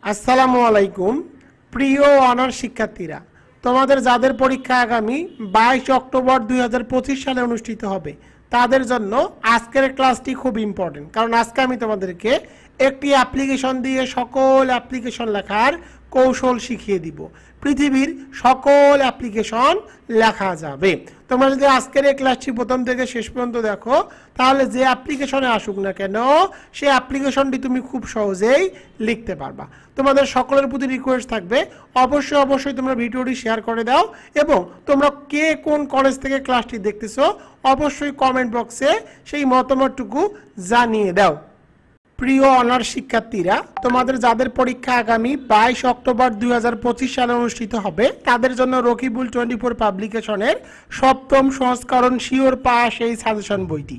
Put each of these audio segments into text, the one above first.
আসসালামু আলাইকুম প্রিয় অনার্স শিক্ষার্থীরা, তোমাদের যাদের পরীক্ষা আগামী 22 অক্টোবর 2025 সালে অনুষ্ঠিত হবে তাদের জন্য আজকের ক্লাসটি খুব ইম্পর্টেন্ট। কারণ আজকে আমি তোমাদেরকে একটি অ্যাপ্লিকেশন দিয়ে সকল অ্যাপ্লিকেশন লেখার কৌশল শিখিয়ে দিব। পৃথিবীর সকল অ্যাপ্লিকেশন লেখা যাবে। তোমরা যদি আজকের এই ক্লাসটি প্রথম থেকে শেষ পর্যন্ত দেখো তাহলে যে অ্যাপ্লিকেশনে আসুক না কেন সেই অ্যাপ্লিকেশনটি তুমি খুব সহজেই লিখতে পারবা। তোমাদের সকলের প্রতি রিকোয়েস্ট থাকবে অবশ্যই তোমরা ভিডিওটি শেয়ার করে দাও এবং তোমরা কে কোন কলেজ থেকে ক্লাসটি দেখতেছো অবশ্যই কমেন্ট বক্সে সেই মতামতটুকু জানিয়ে দাও। প্রিয় অনার্স শিক্ষার্থীরা, তোমাদের যাদের পরীক্ষা আগামী 22 অক্টোবর 2025 সালে অনুষ্ঠিত হবে তাদের জন্য রকিবুল 24 পাবলিকেশনের সপ্তম সংস্করণ শিওর পাস এই সাজেশন বইটি।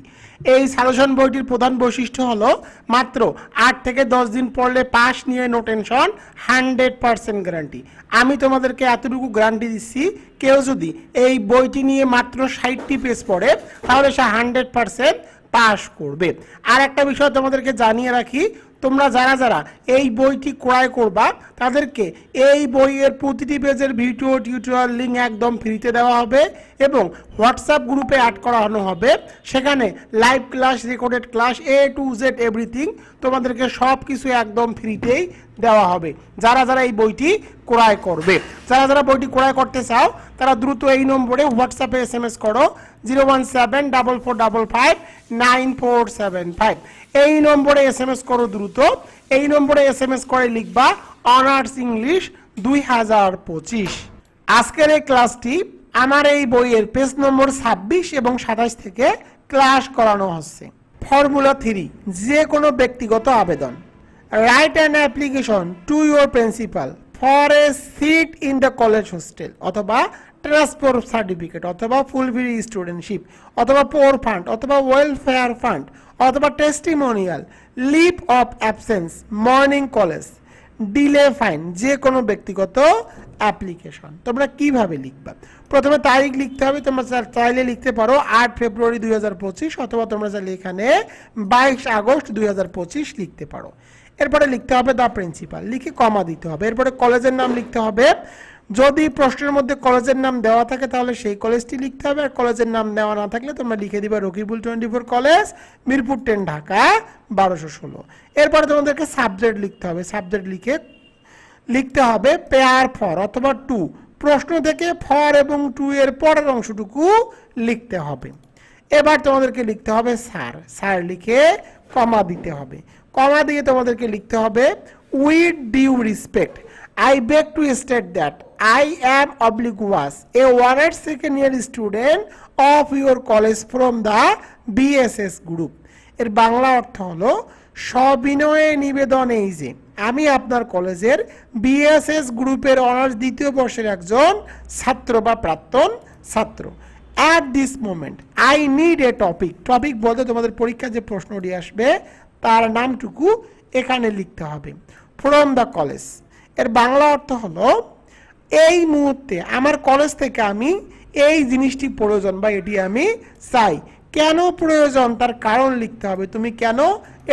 এই সাজেশন বইটির প্রধান বৈশিষ্ট্য হলো মাত্র 8 থেকে 10 দিন পড়লে পাস নিয়ে নো টেনশন, 100% গ্যারান্টি। আমি তোমাদেরকে এতটুকু গ্যারান্টি দিচ্ছি, কেউ যদি এই বইটি নিয়ে মাত্র 60টি পেজ পড়ে তাহলে সে 100% পাস করবে। আর একটা বিষয় তোমাদেরকে জানিয়ে রাখি, তোমরা যারা এই বইটি ক্রয় করবা তাদেরকে এই বইয়ের প্রতিটি পেজের ভিডিও টিউটোরিয়াল লিঙ্ক একদম ফ্রিতে দেওয়া হবে এবং হোয়াটসঅ্যাপ গ্রুপে অ্যাড করানো হবে। সেখানে live class, recorded class, A to Z everything তোমাদেরকে সব কিছু একদম ফ্রিতেই দেওয়া হবে যারা এই বইটি ক্রয় করবে। যারা বইটি ক্রয় করতে চাও তারা দ্রুত এই নম্বরে হোয়াটসঅ্যাপে SMS করো 01744599475। এই নম্বরে SMS করো দ্রুত। এই নম্বরে SMS করে লিখবা অনার্স ইংলিশ 2025। আজকের এই ক্লাসটি আমার এই বইয়ের পেজ নম্বর 26 এবং 27 থেকে ক্লাস করানো হচ্ছে। ফর্মুলা 3, যে কোনো ব্যক্তিগত আবেদন। Write an application to your principal for a seat in the college hostel অথবা ট্রান্সফার সার্টিফিকেট অথবা ফুল ফ্রি স্টুডেন্টশিপ অথবা পোর ফান্ড অথবা ওয়েলফেয়ার ফান্ড অথবা testimonial, leave of absence, morning college, delay fine. যে কোনো ব্যক্তিগত অ্যাপ্লিকেশন তোমরা কিভাবে লিখবা? প্রথমে তারিখ লিখতে হবে। তোমরা চাইলে লিখতে পারো 8 ফেব্রুয়ারি 2025 অথবা তোমরা চাইলে এখানে 22 আগস্ট 2025 লিখতে পারো। এরপরে লিখতে হবে দ্য প্রিন্সিপাল, লিখে কমা দিতে হবে। এরপরে কলেজের নাম লিখতে হবে। যদি প্রশ্নের মধ্যে কলেজের নাম দেওয়া থাকে তাহলে সেই কলেজটি লিখতে হবে, আর কলেজের নাম দেওয়া না থাকলে তোমরা লিখে দিবা রকিবুল 24 কলেজ, মিরপুর 10, ঢাকা 1216। এরপরে তোমাদেরকে সাবজেক্ট লিখতে হবে। সাবজেক্ট লিখতে হবে পেয়ার ফর অথবা টু। প্রশ্ন থেকে ফর এবং টু এর পরের অংশটুকু লিখতে হবে। এবার তোমাদেরকে লিখতে হবে স্যার লিখে কমা দিতে হবে। কমা দিয়ে তোমাদেরকে লিখতে হবে with due respect I beg to state that I am was a honored second year student of your college from the BSS group। এর বাংলা অর্থ হলো সবিনয়ে নিবেদন এই যে আমি আপনার কলেজের BSS গ্রুপের অনার্স দ্বিতীয় বর্ষের একজন ছাত্র বা প্রাক্তন ছাত্র। At this moment I need a topic বলতে তোমাদের পরীক্ষায় যে প্রশ্নটি আসবে তার নামটুকু এখানে লিখতে হবে। From the college এর বাংলা অর্থ হলো এই মুহূর্তে আমার কলেজ থেকে আমি এই জিনিসটি প্রয়োজন বা এটি আমি চাই। কেন প্রয়োজন তার কারণ লিখতে হবে। তুমি কেন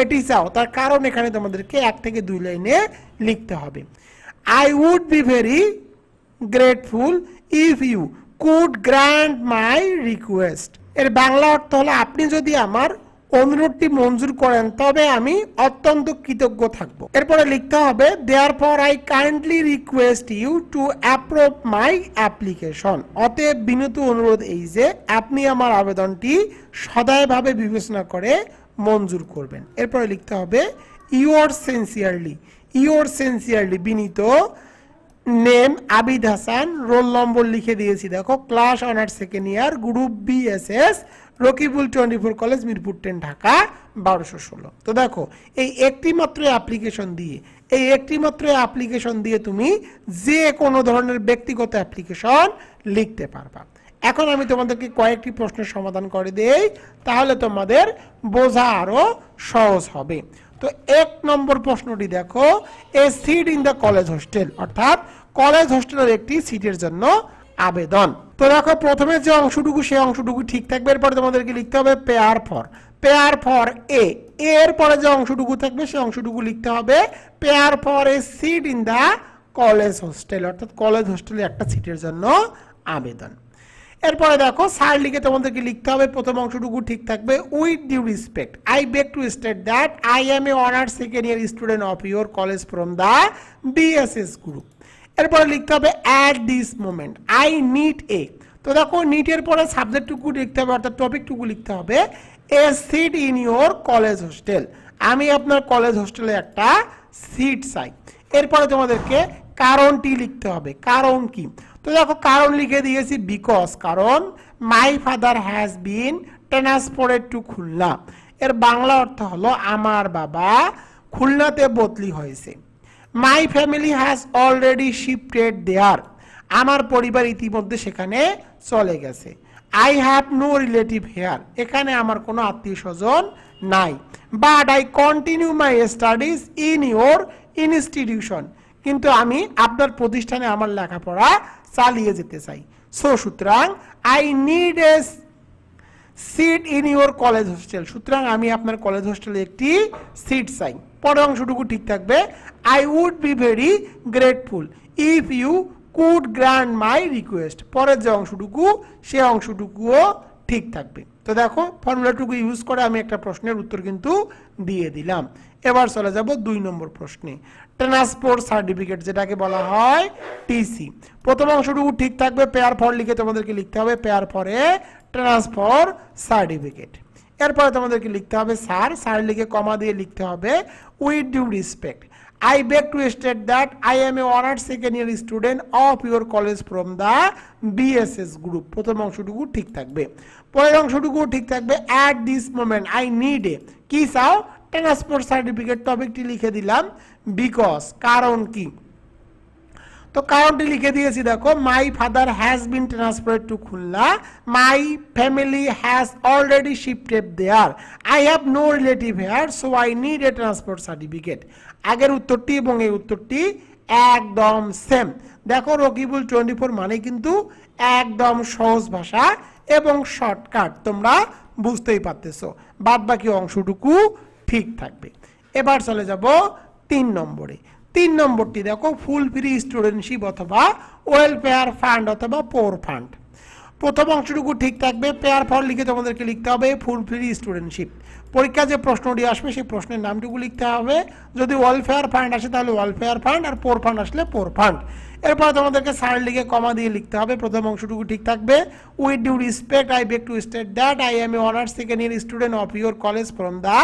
এটি চাও তার কারণ এখানে তোমাদেরকে 1 থেকে 2 লাইনে লিখতে হবে। I would be very grateful if you could grant my request এর বাংলা অর্থ হলো আপনি যদি আমার অনুরোধটি মঞ্জুর করেন তবে আমি অত্যন্ত কৃতজ্ঞ থাকব। এরপরে লিখতে হবে therefore I kindly request you to approve my application। অতএব বিনীত অনুরোধ এই যে আপনি আমার আবেদনটি সদয়ভাবে বিবেচনা করে মঞ্জুর করবেন। এরপরে লিখতে হবে yours sincerely বিনীত, name Abid Hasan, roll number লিখে দিয়েছি দেখো, class honours second year, group BSS, Rakibul 24 college, Mirpur 10, Dhaka 1216। তো দেখো এই একটি মাত্র অ্যাপ্লিকেশন দিয়ে তুমি যে কোনো ধরনের ব্যক্তিগত অ্যাপ্লিকেশন লিখতে পারবা। এখন আমি তোমাদেরকে কয়েকটি প্রশ্নের সমাধান করে দেই, তাহলে তোমাদের বোঝা আরো সহজ হবে। তো 1 নম্বর প্রশ্নটি দেখো, a seat in the college hostel অর্থাৎ কলেজ হোস্টেলের একটি সিটের জন্য আবেদন। তো দেখো প্রথমে যে অংশটুকু সেই অংশটুকু ঠিক থাকবে, এরপরে তোমাদেরকে লিখতে হবে পেয়ার ফর এর পরে যে অংশটুকু থাকবে সেই অংশটুকু লিখতে হবে prayer for a seat in the college hostel, অর্থাৎ কলেজ হোস্টেলে একটা সিটের জন্য আবেদন। এরপরে দেখো স্যার লিখে তোমাদেরকে লিখতে হবে প্রথম অংশটুকু ঠিক থাকবে with due respect I beg to state that I am a honours second year student of your college from the BSS group. এরপরে লিখতে হবে at this moment I need a. তো দেখো নিটের পরে সাবজেক্টটুকু লিখতে হবে, অর্থাৎ টপিকটুকু লিখতে হবে a seat in your college hostel, আমি আপনার কলেজ হোস্টেলে একটা সিট চাই। এরপরে তোমাদেরকে কারণটি লিখতে হবে, কারণ কি? তো দেখো কারণ লিখে দিয়েছি বিকজ, কারণ my father has been transferred to Khulna. এর বাংলা অর্থ হলো আমার বাবা খুলনাতে বদলি হয়েছে। My family has already shifted there, আমার পরিবার ইতিমধ্যে সেখানে চলে গেছে। I have no relative here, এখানে আমার কোনো আত্মীয় স্বজন নাই। But I continue my studies in your institution, কিন্তু আমি আপনার প্রতিষ্ঠানে আমার লেখাপড়া চালিয়ে যেতে চাই। সো সুতরাং I need a seat in your college hostel, সুতরাং আমি আপনার কলেজ হোস্টেলে একটি সিট চাই। পরের অংশটুকু ঠিক থাকবে I would be very grateful if you could grant my request, পরের যে অংশটুকু সে অংশটুকুও ঠিক থাকবে। তো দেখো ফর্মুলাটুকু ইউজ করে আমি একটা প্রশ্নের উত্তর কিন্তু দিয়ে দিলাম। এবার চলে যাব 2 নম্বর প্রশ্নে, ট্রান্সপোর্ট সার্টিফিকেট যেটাকে বলা হয় টিসি। প্রথম অংশটুকু ঠিক থাকবে পেয়ার ফর লিখে তোমাদেরকে লিখতে হবে পেয়ার ফরে ট্রান্সফার সার্টিফিকেট। এরপরে তোমাদেরকে লিখতে হবে স্যার লিখে কমা দিয়ে লিখতে হবে with due respect I beg to state that I am a honored second year student of your college from the BSS group, প্রথম অংশটুকু ঠিক থাকবে। পরের অংশটুকু ঠিক থাকবে at this moment I need a, কি চাও? Transport certificate. টপিকটি লিখে দিলাম বিকজ, কারণ কি? তো কারণটি লিখে দিয়েছি দেখো my father has been transferred to Khulna, my family has already shifted there, I have no relative here, so I need a transport certificate. আগের উত্তরটি এবং এই উত্তরটি একদম সেম। দেখো রকিবুল 24 মানে কিন্তু একদম সহজ ভাষা এবং শর্টকাট, তোমরা বুঝতেই পারতেছো। বাদ বাকি অংশটুকু ঠিক থাকবে। এবার চলে যাব 3 নম্বরে। 3 নম্বরটি দেখো ফুল ফ্রি স্টুডেন্টশিপ অথবা ওয়েলফেয়ার ফান্ড অথবা পোর ফান্ড। প্রথম অংশটুকু ঠিক থাকবে পেয়ার ফর লিখে তোমাদেরকে লিখতে হবে ফুল ফ্রি স্টুডেন্টশিপ। পরীক্ষা যে প্রশ্নটি আসবে সেই প্রশ্নের নামটুকু লিখতে হবে, যদি ওয়েলফেয়ার ফান্ড আসে তাহলে ওয়েলফেয়ার ফান্ড, আর পোর ফান্ড আসলে পোর ফান্ড। এরপর তোমাদেরকে স্যার লিখে কমা দিয়ে লিখতে হবে প্রথম অংশটুকু ঠিক থাকবে with due respect I beg to state that I am a honours second year student of your college from the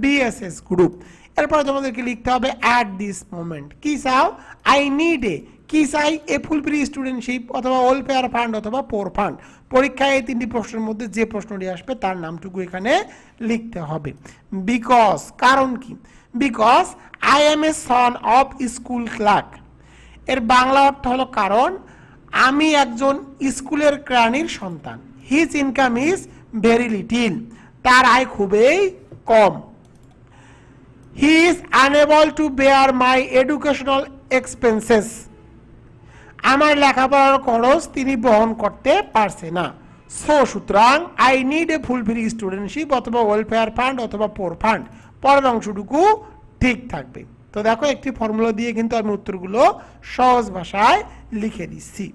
BSS group. এরপর তোমাদেরকে লিখতে হবে অ্যাট দিস মোমেন্ট, কি চাও? আই নিড এ, কি চাই? এ ফুল ফ্রি স্টুডেন্টশিপ অথবা ওয়েলফেয়ার ফান্ড অথবা পোর ফান্ড। পরীক্ষায় এই 3টি প্রশ্নের মধ্যে যে প্রশ্নটি আসবে তার নামটুকু এখানে লিখতে হবে। বিকজ, কারণ কি? Because I am a son of school clerk. এর বাংলা অর্থ হলো কারণ আমি একজন স্কুলের কেরানির সন্তান। His income is very little, তার আয় খুবই কম। He is unable to bear my educational expenses, আমার লেখাপড়ার খরচ তিনি বহন করতে পারছে না। সো সুতরাং I need A full free studentship অথবা ওয়েলফেয়ার ফান্ড অথবা পোর ফান্ড। পরের অংশটুকু ঠিক থাকবে। তো দেখো একটি ফর্মুলা দিয়ে কিন্তু আমি উত্তরগুলো সহজ ভাষায় লিখে দিচ্ছি।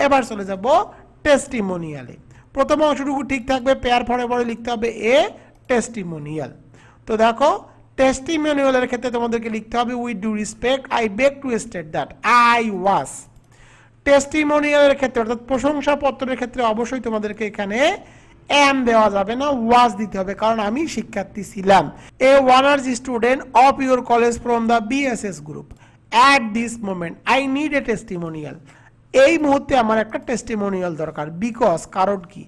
এবার চলে যাব টেস্টিমোনিয়ালে। প্রথম অংশটুকু ঠিক থাকবে পেয়ার ফরে পরে লিখতে হবে এ টেস্টিমোনিয়াল। তো দেখো টেস্টিমোনিয়ালের ক্ষেত্রে তোমাদেরকে লিখতে হবে with due respect I beg to state that I was. টেস্টিমোনিয়ালের ক্ষেত্রে অর্থাৎ প্রশংসাপত্রের ক্ষেত্রে অবশ্যই তোমাদেরকে এখানে এম দেওয়া যাবে না, ওয়াজ দিতে হবে, কারণ আমি শিক্ষার্থী ছিলাম। A honours student of your college from the BSS group at this moment I need a testimonial. এই মুহূর্তে আমার একটা টেস্টিমোনিয়াল দরকার। বিকজ, কারণ কি?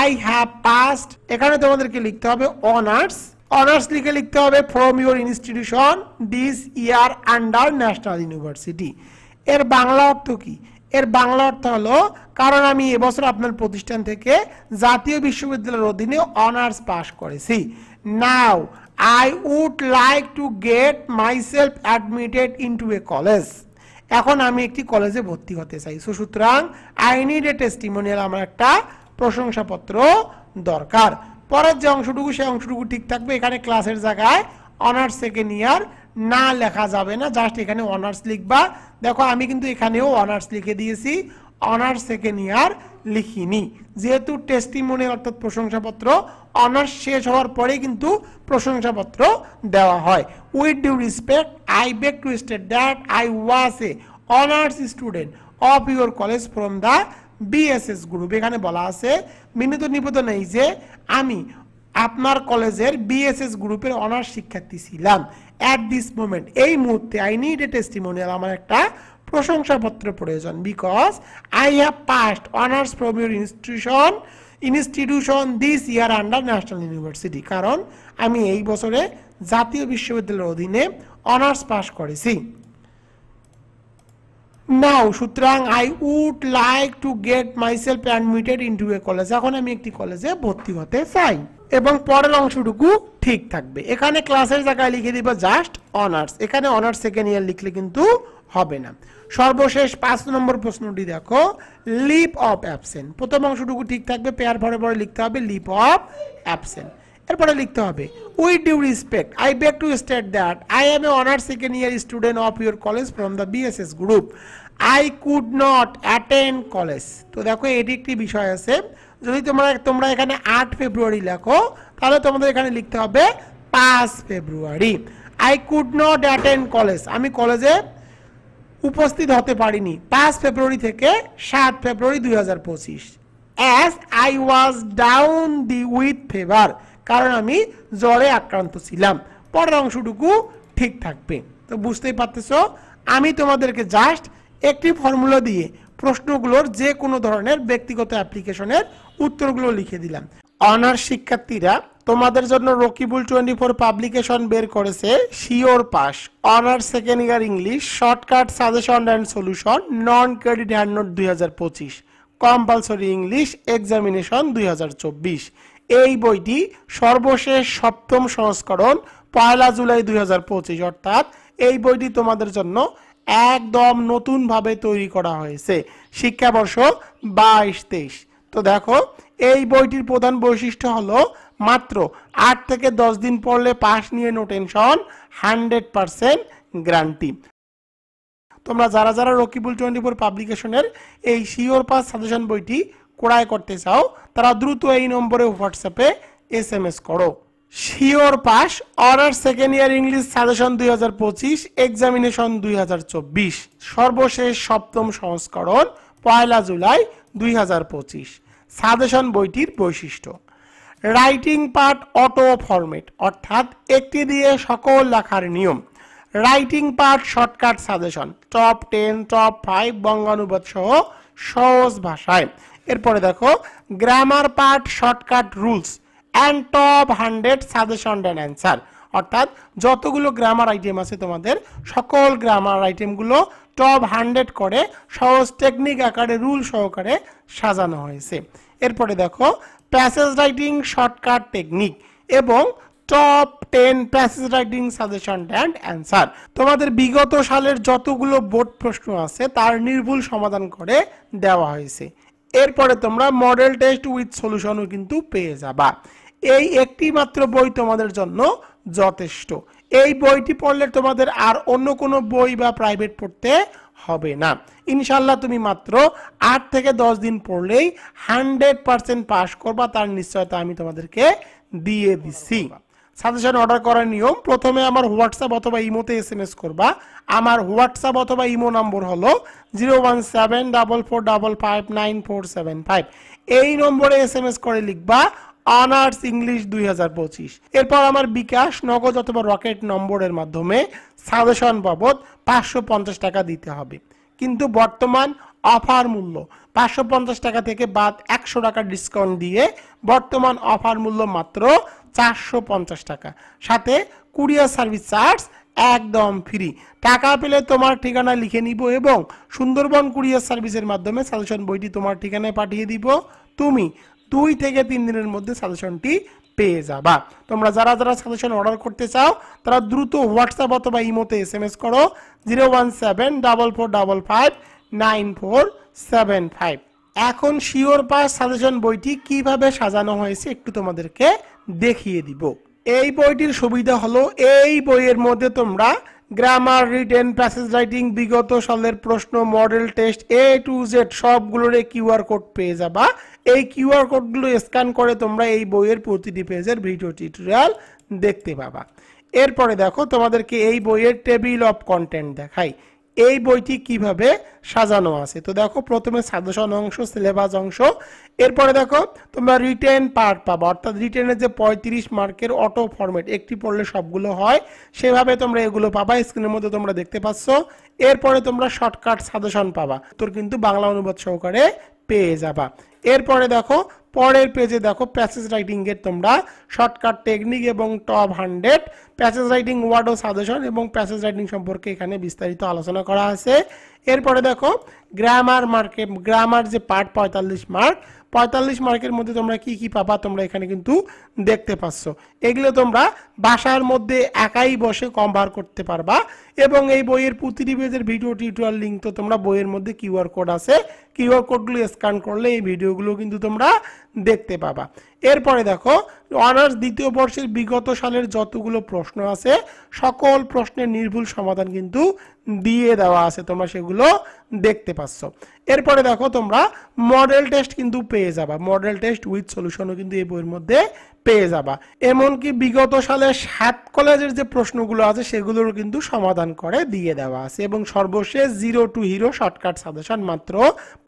আই হ্যাভ পাসড, এখানে তোমাদেরকে লিখতে হবে অনার্স। অনার্স লিখে লিখতে হবে from your institution this year under national university. এর বাংলা অর্থ কি? এর বাংলা অর্থ হলো কারণ আমি এবছর আপনার প্রতিষ্ঠান থেকে জাতীয় বিশ্ববিদ্যালয়ের অধীনে অনার্স পাস করেছি। Now I would like to get myself admitted into a college. এখন আমি একটি কলেজে ভর্তি হতে চাই। সো সুতরাং আই নিড এ টেস্টিমোনিয়াল, আমার একটা প্রশংসাপত্র দরকার। পরের যে অংশটুকু সেই অংশটুকু ঠিক থাকবে। এখানে ক্লাসের জায়গায় অনার্স সেকেন্ড ইয়ার না লেখা যাবে না, জাস্ট এখানে অনার্স লিখবা। দেখো আমি কিন্তু এখানেও অনার্স লিখে দিয়েছি, অনার্স সেকেন্ড ইয়ার লিখিনি, যেহেতু টেস্টিমোনিয়াল অর্থাৎ প্রশংসাপত্র অনার্স শেষ হওয়ার পরেই কিন্তু প্রশংসাপত্র দেওয়া হয়। With due respect I beg to state that I was a honours student of your college from the BSS group. এখানে বলা আছে বিনীত নিবেদন এই যে আমি আপনার কলেজের বিএসএস গ্রুপের অনার্স শিক্ষার্থী ছিলাম। অ্যাট দিস মোমেন্ট, এই মুহূর্তে আই নিড এ টেস্টিমোনিয়াল, আমার একটা প্রশংসাপত্র প্রয়োজন। Because I have passed honours from your institution this year under national university, কারণ আমি এই বছরে জাতীয় বিশ্ববিদ্যালয়ের অধীনে অনার্স পাস করেছি। নাও সুতরাং I would like to get myself admitted into a college, এখন আমি একটি কলেজে ভর্তি হতে চাই। এবং পরের অংশটুকু ঠিক থাকবে। এখানে ক্লাসের জায়গায় লিখে দিব জাস্ট অনার্স, এখানে অনার্স সেকেন্ড ইয়ার লিখলে কিন্তু হবে না। সর্বশেষ 5 নম্বর প্রশ্নটি দেখো, লিভ অফ অ্যাবসেন্ট। প্রথম অংশটুকু ঠিক থাকবে, পেয়ার পরে পরে লিখতে হবে লিভ অফ অ্যাবসেন্ট। এরপরে লিখতে হবে with due respect I beg to state that I am a honours second year student of your college from the BSS group, I could not attend college. তো দেখো এটি একটি বিষয় আছে, যদি তোমরা এখানে 8 ফেব্রুয়ারি লেখো তাহলে তোমাদের এখানে লিখতে হবে 5 February. I could not attend college, আমি কলেজে উপস্থিত হতে পারিনি 5 ফেব্রুয়ারি থেকে 7 ফেব্রুয়ারি 2025। As I was down the with fever, কারণ আমি জ্বরে আক্রান্ত ছিলাম। পরের অংশটুকু ঠিক থাকবে। তো বুঝতেই পারতেছো আমি তোমাদেরকে জাস্ট একটি ফর্মুলা দিয়ে প্রশ্নগুলোর যে কোনো ধরনের ব্যক্তিগত অ্যাপ্লিকেশনের উত্তরগুলো লিখে দিলাম। অনার্স শিক্ষার্থীরা তোমাদের জন্য রকিবুল 24 পাবলিকেশন বের করেছে sure pass honours second year English shortcut suggestion and solution non credit hand note 2025 compulsory English examination 2024। এই বইটি সর্বশেষ 7ম সংস্করণ 1 জুলাই 2025, অর্থাৎ এই বইটি তোমাদের জন্য একদম নতুনভাবে তৈরি করা হয়েছে শিক্ষাবর্ষ 22-23। তো দেখো এই বইটির প্রধান বৈশিষ্ট্য হলো মাত্র 8 থেকে 10 দিন পড়লে পাস নিয়ে নো টেনশন, 100% গ্যারান্টি। তোমরা যারা যারা রকিবুল 24 পাবলিকেশনের এই শিওর পাস সাজেশন বইটি ক্রয় করতে চাও তারা দ্রুত এই নম্বরে হোয়াটসঅ্যাপে SMS করো। Sure pass honours second year English suggestion 2025 examination 2024 সর্বশেষ 7ম সংস্করণ 1 জুলাই 2025। সাজেশন বইটির বৈশিষ্ট্য: রাইটিং পার্ট অটো ফরম্যাট, অর্থাৎ একটি দিয়ে সকল লেখার নিয়ম। Writing part shortcut suggestion, top 10 top 5 বঙ্গানুবাদ সহ সহজ ভাষায়। এরপরে দেখো grammar part shortcut rules and top 100 suggestion and answer, অর্থাৎ যতগুলো গ্রামার আইটেম আছে তোমাদের সকল গ্রামার আইটেমগুলো টপ 100 করে সহজ টেকনিক আকারে রুল সহকারে সাজানো হয়েছে। এরপরে দেখো প্যাসেজ রাইটিং শর্টকাট টেকনিক এবং top 10 passage writing suggestion and answer. তোমাদের বিগত সালের যতগুলো বোর্ড প্রশ্ন আছে তার নির্ভুল সমাধান করে দেওয়া হয়েছে। এরপরে তোমরা মডেল টেস্ট উইথ সলিউশনও কিন্তু পেয়ে যাবা। এই একটি মাত্র বই তোমাদের জন্য যথেষ্ট। এই বইটি পড়লে তোমাদের আর অন্য কোনো বই বা প্রাইভেট পড়তে হবে না। ইনশাল্লাহ তুমি মাত্র 8 থেকে 10 দিন পড়লেই 100% পাস করবা, তার নিশ্চয়তা আমি তোমাদেরকে দিয়ে দিচ্ছি। সাজেশন অর্ডার করার নিয়ম: প্রথমে আমার হোয়াটসঅ্যাপ অথবা ইমোতে SMS করবা। আমার হোয়াটসঅ্যাপ অথবা ইমো নম্বর হলো 01744559475। এই নম্বরে SMS করে লিখবা অনার্স ইংলিশ 2025। এরপর আমার বিকাশ, নগদ অথবা রকেট নম্বরের মাধ্যমে সাজেশন বাবদ 550 টাকা দিতে হবে। কিন্তু বর্তমান অফার মূল্য 550 টাকা থেকে বাদ 100 টাকা ডিসকাউন্ট দিয়ে বর্তমান অফার মূল্য মাত্র 450 টাকা, সাথে কুরিয়ার সার্ভিস চার্জ একদম ফ্রি। টাকা পেলে তোমার ঠিকানা লিখে নিব এবং সুন্দরবন কুরিয়ার সার্ভিসের মাধ্যমে সাজেশন বইটি তোমার ঠিকানায় পাঠিয়ে দিব। তুমি 2 থেকে 3 দিনের মধ্যে সাজেশনটি পেয়ে যাবা। তোমরা যারা যারা সাজেশন অর্ডার করতে চাও তারা দ্রুত হোয়াটসঅ্যাপ অথবা ইমোতে SMS করো 01744559475। এখন শিওর পাস সাজেশন বইটি কিভাবে সাজানো হয়েছে একটু তোমাদেরকে দেখিয়ে দিব। এই বইটির সুবিধা হলো এই বইয়ের মধ্যে তোমরা গ্রামার, রিটেন, প্যাসেজ রাইটিং, বিগত সালের প্রশ্ন, model test A to Z সবগুলোর QR কোড পেয়ে যাবা। এই QR কোডগুলো স্ক্যান করে তোমরা এই বইয়ের প্রতিটি পেজের ভিডিও টিউটোরিয়াল দেখতে পাবা। এরপরে দেখো তোমাদেরকে এই বইয়ের টেবিল অফ কন্টেন্ট দেখাই এই বইটি কিভাবে সাজানো আছে। তো দেখো প্রথমে সাজেশন অংশ, সিলেবাস অংশ, এরপরে দেখো তোমরা রিটেন পার্ট পাবা, অর্থাৎ রিটেনের যে 35 মার্কের অটো ফরম্যাট, একটি পড়লে সবগুলো হয় সেভাবে তোমরা এগুলো পাবা। স্ক্রিনের মধ্যে তোমরা দেখতে পাচ্ছ। এরপরে তোমরা শর্টকাট সাজেশন পাবা, তোর কিন্তু বাংলা অনুবাদ সহকারে পেয়ে যাবা। এরপরে দেখো পরের পেজে দেখো প্যাসেজ রাইটিং এর তোমরা শর্টকাট টেকনিক এবং টপ 100 প্যাসেজ রাইটিং ওয়ার্ড ও সাজেশন এবং প্যাসেজ রাইটিং সম্পর্কে এখানে বিস্তারিত আলোচনা করা আছে। এরপরে দেখো গ্রামার গ্রামার যে পার্ট 45 মার্কের মধ্যে তোমরা কি কি পাবা তোমরা এখানে কিন্তু দেখতে পাচ্ছ। এগুলো তোমরা ভাষার মধ্যে একাই বসে কম্পেয়ার করতে পারবা এবং এই বইয়ের প্রতিটি পেজের ভিডিও টিউটোরিয়াল লিংক তো তোমরা বইয়ের মধ্যে QR কোড আছে, QR কোডগুলো স্ক্যান করলে এই ভিডিওগুলো কিন্তু তোমরা দেখতে পাবা। এরপরে দেখো অনার্স দ্বিতীয় বর্ষের বিগত সালের যতগুলো প্রশ্ন আছে সকল প্রশ্নের নির্ভুল সমাধান কিন্তু দিয়ে দেওয়া আছে, তোমরা সেগুলো দেখতে পাচ্ছ। এরপরে দেখো তোমরা মডেল টেস্ট কিন্তু পেয়ে যাবা, মডেল টেস্ট উইথ সলিউশনও কিন্তু এই বইয়ের মধ্যে পেয়ে যাবা। এমনকি বিগত সালের 7 কলেজের যে প্রশ্নগুলো আছে সেগুলোর কিন্তু সমাধান করে দিয়ে দেওয়া আছে এবং সর্বশেষ 0 to হিরো শর্টকাট সাজেশন মাত্র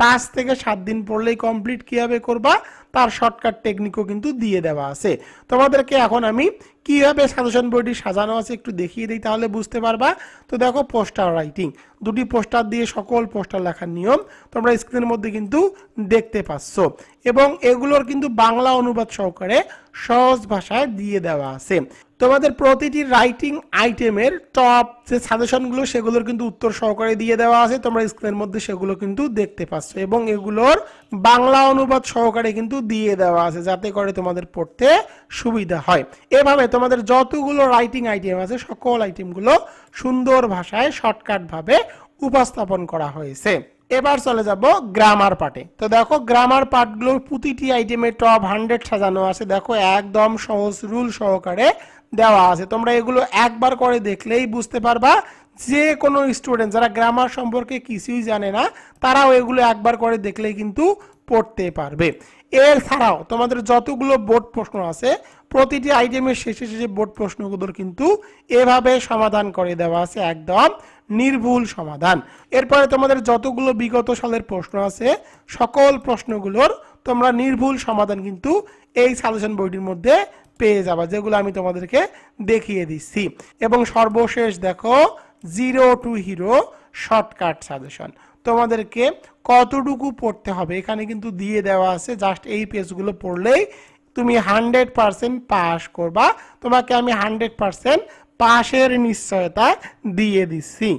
5 থেকে 7 দিন পড়লেই কমপ্লিট কিভাবে করবা তার শর্টকাট টেকনিকও কিন্তু দিয়ে দেওয়া আছে। তোমাদেরকে এখন আমি কিভাবে সাজেশন বইটি সাজানো আছে একটু দেখিয়ে দিই, তাহলে বুঝতে পারবা। তো দেখো পোস্টার রাইটিং, দুটি পোস্টার দিয়ে সকল পোস্টার লেখার নিয়ম তোমরা স্ক্রিনের মধ্যে কিন্তু দেখতে পাচ্ছ এবং এগুলোর কিন্তু বাংলা অনুবাদ সহকারে সহজ ভাষায় দিয়ে দেওয়া আছে। তোমাদের প্রতিটি রাইটিং আইটেমের টপ যে সাজেশনগুলো সেগুলোর কিন্তু উত্তর সহকারে দিয়ে দেওয়া আছে, তোমরা স্ক্রিনের মধ্যে সেগুলো কিন্তু দেখতে পাচ্ছ এবং এগুলোর বাংলা অনুবাদ সহকারে কিন্তু দিয়ে দেওয়া আছে যাতে করে তোমাদের পড়তে সুবিধা হয়। এভাবে তোমাদের যতগুলো রাইটিং আইটেম আছে সকল আইটেমগুলো সুন্দর ভাষায় শর্টকাট ভাবে উপস্থাপন করা হয়েছে। এবার চলে যাব গ্রামার পার্টে। তো দেখো গ্রামার পার্টগুলোর প্রতিটি আইটেমে টপ 100 সাজানো আছে, দেখো একদম সহজ রুল সহকারে দেওয়া আছে। তোমরা এগুলো একবার করে দেখলেই বুঝতে পারবা, যে কোনো স্টুডেন্ট যারা গ্রামার সম্পর্কে কিছুই জানে না তারাও এগুলো একবার করে দেখলেই কিন্তু পড়তে পারবে। এছাড়াও তোমাদের যতগুলো বোর্ড প্রশ্ন আছে প্রতিটি আইটেমের শেষে শেষে বোর্ড প্রশ্নগুলোর কিন্তু এভাবে সমাধান করে দেওয়া আছে, একদম নির্ভুল সমাধান। এরপরে তোমাদের যতগুলো বিগত সালের প্রশ্ন আছে সকল প্রশ্নগুলোর তোমরা নির্ভুল সমাধান কিন্তু এই সাজেশন বইটির মধ্যে পেয়ে যাবা, যেগুলো আমি তোমাদেরকে দেখিয়ে দিচ্ছি। এবং সর্বশেষ দেখো 0 to হিরো শর্টকাট সাজেশন, তোমাদেরকে কতটুকু পড়তে হবে এখানে কিন্তু দিয়ে দেওয়া আছে। জাস্ট এই পেজগুলো পড়লেই তুমি 100% পাস করবা। তোমাকে আমি 100% পাশের নিশ্চয়তা দিয়ে দিচ্ছি।